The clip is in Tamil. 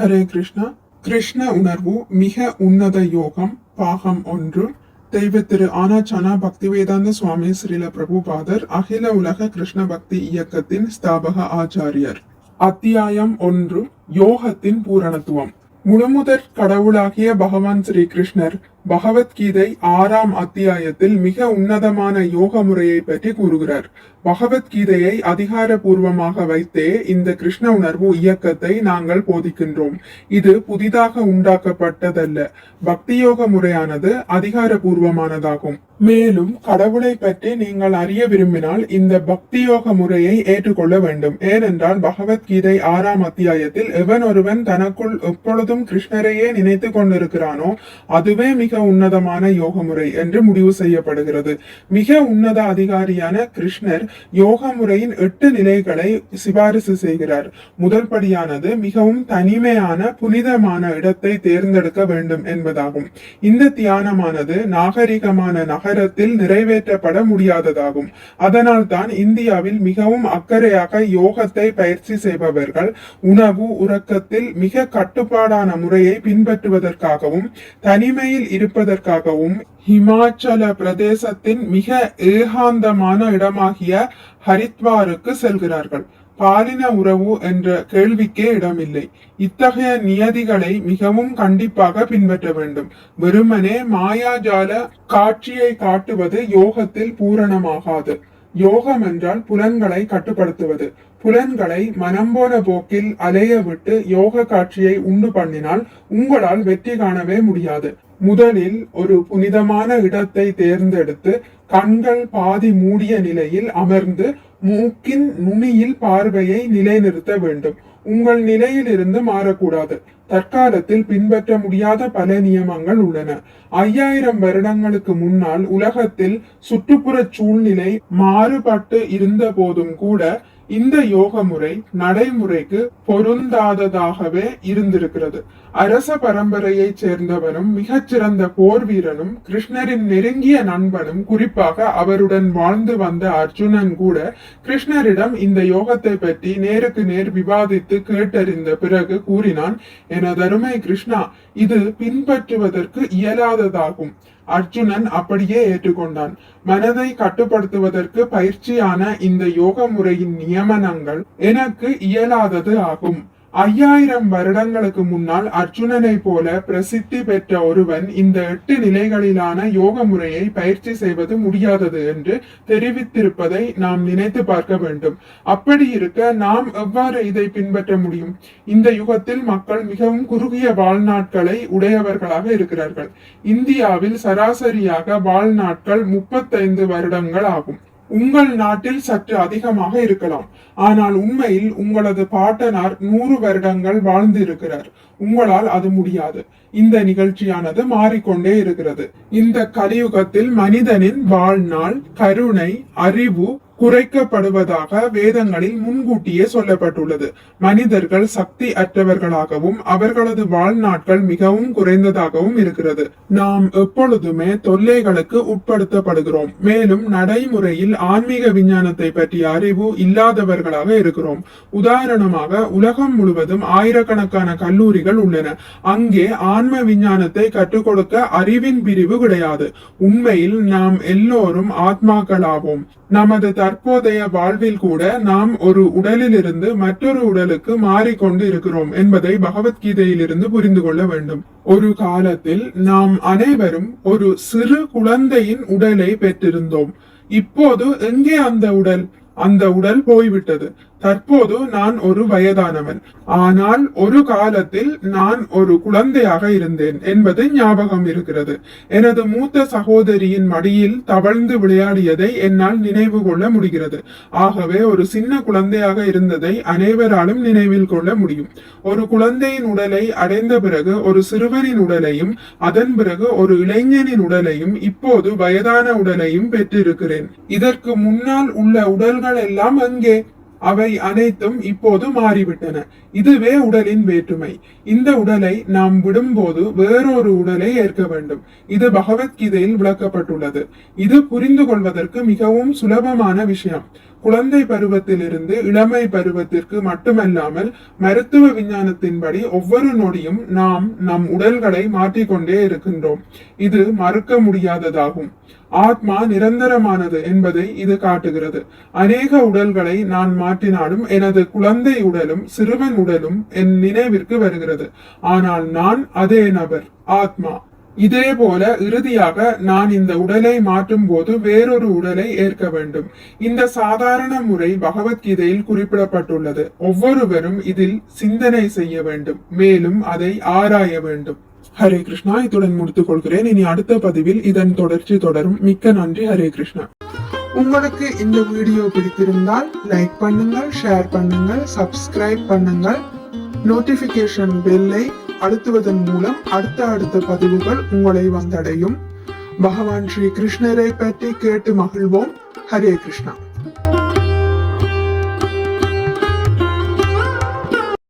ஹரே கிருஷ்ணா. கிருஷ்ண உணர்வு மிக உன்னத யோகம் பாகம் 1. தெய்வ திரு ஆனாச்சனா பக்திவேதாந்த சுவாமி ஸ்ரீல பிரபுபாதர் அகில உலக கிருஷ்ண பக்தி இயக்கத்தின் ஸ்தாபக ஆச்சாரியர். அத்தியாயம் 1. யோகத்தின் பூரணத்துவம். முழுமுதற் கடவுளாகிய பகவான் ஸ்ரீ கிருஷ்ணர் பகவத்கீதை 6ஆம் அத்தியாயத்தில் மிக உன்னதமான யோக முறையை பற்றி கூறுகிறார். பகவத்கீதையை அதிகாரபூர்வமாக வைத்தே இந்த கிருஷ்ண உணர்வு இயக்கத்தை நாங்கள் போதிக்கின்றோம். இது புதிதாக உண்டாக்கப்பட்டதல்ல. பக்தி யோக முறையானது அதிகாரபூர்வமானதாகும். மேலும் கடவுளை பற்றி நீங்கள் அறிய விரும்பினால் இந்த பக்தி யோக முறையை ஏற்றுக்கொள்ள வேண்டும். ஏனென்றால் பகவத்கீதை 6ஆம் அத்தியாயத்தில் எவன் ஒருவன் தனக்குள் எப்பொழுதும் கிருஷ்ணரையே நினைத்து கொண்டிருக்கிறானோ அதுவே மிக உன்னதமான யோக முறை என்று முடிவு செய்யப்படுகிறது. மிக உன்னத அதிகாரியான கிருஷ்ணர் யோக முறையின் 8 நிலைகளை சிபாரிசு செய்கிறார். முதல் படியானது மிகவும் தனிமையான புனிதமான இடத்தை தேர்ந்தெடுக்க வேண்டும் என்பதாகும். இந்த தியானமானது நாகரிகமான நகரத்தில் நிறைவேற்றப்பட முடியாததாகும். அதனால் தான் இந்தியாவில் மிகவும் அக்கறையாக யோகத்தை பயிற்சி செய்பவர்கள் உணவு உறக்கத்தில் மிக கட்டுப்பாடான முறையை பின்பற்றுவதற்காகவும் தனிமையில் இருப்பதற்காகவும் ஹிமாச்சல பிரதேசத்தின் மிக ஏகாந்தமான இடமாகிய ஹரித்வாருக்கு செல்கிறார்கள். பாலின உறவு என்ற கேள்விக்கே இடமில்லை. இத்தகைய நியதிகளை மிகவும் கண்டிப்பாக பின்பற்ற வேண்டும். வெறுமனே மாயாஜால காட்சியை காட்டுவது யோகத்தில் பூரணமாகாது. யோகம் என்றால் புலன்களை கட்டுப்படுத்துவது. புலன்களை மனம் போன போக்கில் அலைய விட்டு யோக காட்சியை உண்டு பண்ணினால் உங்களால் வெற்றி காணவே முடியாது. முதலில் ஒரு புனிதமான இடத்தை தேர்ந்தெடுத்து கண்கள் பாதி மூடிய நிலையில் அமர்ந்து மூக்கின் நுனியில் பார்வையை நிலைநிறுத்த வேண்டும். உங்கள் நிலையில் இருந்து மாறக்கூடாது. தற்காலத்தில் பின்பற்ற முடியாத பல நியமங்கள் உள்ளன. 5000 வருடங்களுக்கு முன்னால் உலகத்தில் சுற்றுப்புற சூழ்நிலை மாறுபட்டு இருந்த போதும் கூட இந்த யோக முறை நடைமுறைக்கு பொருந்தாததாகவே இருந்திருக்கிறது. அரச பரம்பரையைச் சேர்ந்தவனும் மிகச்சிறந்த போர் வீரனும் கிருஷ்ணரின் நெருங்கிய நண்பனும் குறிப்பாக அவருடன் வாழ்ந்து வந்த அர்ஜுனன் கூட கிருஷ்ணரிடம் இந்த யோகத்தை பற்றி நேருக்கு நேர் விவாதித்து கேட்டறிந்த பிறகு கூறினான், எனதருமை கிருஷ்ணா, இது பின்பற்றுவதற்கு இயலாததாகும். அர்ஜுனன் அப்படியே ஏற்றுக்கொண்டான். மனதை கட்டுப்படுத்துவதற்கு பயிற்சியான இந்த யோக முறையின் நியமனங்கள் எனக்கு இயலாதது ஆகும். 5000 வருடங்களுக்கு முன்னால் அர்ஜுனனை போல பிரசித்தி பெற்ற ஒருவன் இந்த 8 நிலைகளிலான யோக முறையை பயிற்சி செய்வது முடியாதது என்று தெரிவித்திருப்பதை நாம் நினைத்து பார்க்க வேண்டும். அப்படி இருக்க நாம் எவ்வாறு இதை பின்பற்ற முடியும்? இந்த யுகத்தில் மக்கள் மிகவும் குறுகிய வாழ்நாட்களை உடையவர்களாக இருக்கிறார்கள். இந்தியாவில் சராசரியாக வாழ்நாட்கள் 35 வருடங்கள் ஆகும். உங்கள் நாட்டில் சற்று அதிகமாக இருக்கலாம். ஆனால் உண்மையில் உங்களது பாட்டனார் 100 வருடங்கள் வாழ்ந்து இருக்கிறார். உங்களால் அது முடியாது. இந்த நிகழ்ச்சியானது மாறிக்கொண்டே இருக்கிறது. இந்த கலியுகத்தில் மனிதனின் வாழ்நாள், கருணை, அறிவு குறைக்கப்படுவதாக வேதங்களில் முன்கூட்டியே சொல்லப்பட்டுள்ளது. மனிதர்கள் சக்தி அற்றவர்களாகவும் அவர்களது வாழ்நாட்கள் மிகவும் குறைந்ததாகவும் இருக்கிறது. நாம் எப்பொழுதுமே தொல்லைகளுக்கு உட்படுத்தப்படுகிறோம். மேலும் நடைமுறையில் ஆன்மீக விஞ்ஞானத்தை பற்றிய அறிவு இல்லாதவர்களாக இருக்கிறோம். உதாரணமாக உலகம் முழுவதும் ஆயிரக்கணக்கான கல்லூரிகள் உள்ளன. அங்கே ஆன்ம விஞ்ஞானத்தை கற்றுக் கொடுக்க அறிவின் பிரிவு கிடையாது. உண்மையில் நாம் எல்லோரும் ஆத்மாக்களாவோம். நமது தற்போதைய வாழ்வில் கூட நாம் ஒரு உடலிலிருந்து மற்றொரு உடலுக்கு மாறிக்கொண்டு இருக்கிறோம் என்பதை பகவத்கீதையிலிருந்து புரிந்து கொள்ள வேண்டும். ஒரு காலத்தில் நாம் அனைவரும் ஒரு சிறு குழந்தையின் உடலை பெற்றிருந்தோம். இப்போது எங்கே அந்த உடல்? அந்த உடல் போய்விட்டது. தற்போது நான் ஒரு வயதானவன். ஆனால் ஒரு காலத்தில் நான் ஒரு குழந்தையாக இருந்தேன் என்பது ஞாபகம் இருக்கிறது. எனது மூத்த சகோதரியின் மடியில் தவழ்ந்து விளையாடியதை என்னால் நினைவு கொள்ள முடிகிறது. ஆகவே ஒரு சின்ன குழந்தையாக இருந்ததை அனைவராலும் நினைவில் கொள்ள முடியும். ஒரு குழந்தையின் உடலை அடைந்த பிறகு ஒரு சிறுவனின் உடலையும் அதன் பிறகு ஒரு இளைஞனின் உடலையும் இப்போது வயதான உடலையும் பெற்றிருக்கிறேன். இதற்கு முன்னால் உள்ள உடல்கள் எல்லாம் எங்கே? அவை அனைத்தும் இப்போது மாறிவிட்டன. இதுவே உடலின் வேற்றுமை. இந்த உடலை நாம் விடும்போது வேறொரு உடலை ஏற்க வேண்டும். இது பகவத்கீதையில் விளக்கப்பட்டுள்ளது. இது புரிந்து கொள்வதற்கு மிகவும் சுலபமான விஷயம். குழந்தை பருவத்திலிருந்து இளமை பருவத்திற்கு மட்டுமல்லாமல் மருத்துவ விஞ்ஞானத்தின்படி ஒவ்வொரு நொடியும் நாம் நம் உடல்களை மாற்றிக்கொண்டே இருக்கின்றோம். இது மறுக்க முடியாததாகும். ஆத்மா நிரந்தரமானது என்பதை இது காட்டுகிறது. அநேக உடல்களை நான் மாற்றினாலும் எனது குழந்தை உடலும் சிறுவன் உடலும் என் நினைவிற்கு வருகிறது. ஆனால் நான் அதே நபர், ஆத்மா. இதே போல இறுதியாக நான் இந்த உடலை மாற்றும் போது வேறொரு உடலை ஏற்க வேண்டும். இந்த சாதாரண முறை பகவத்கீதையில் குறிப்பிடப்பட்டுள்ளது. ஒவ்வொருவரும் இதில் சிந்தனை செய்ய வேண்டும், மேலும் அதை ஆராய வேண்டும். ஹரே கிருஷ்ணா. இத்துடன் முடித்துக் கொள்கிறேன். இனி அடுத்த பதிவில் இதன் தொடர்ச்சி தொடரும். மிக்க நன்றி. ஹரே கிருஷ்ணா. உங்களுக்கு இந்த வீடியோ பிடித்திருந்தால் லைக் பண்ணுங்கள், ஷேர் பண்ணுங்கள், சப்ஸ்கிரைப் பண்ணுங்கள். நோட்டிபிகேஷன் பெல்லை அழுத்துவதன் மூலம் அடுத்த பதிவுகள் உங்களை வந்தடையும். பகவான் ஸ்ரீ கிருஷ்ணரை பற்றி கேட்டு மகிழ்வோம். ஹரே கிருஷ்ணா.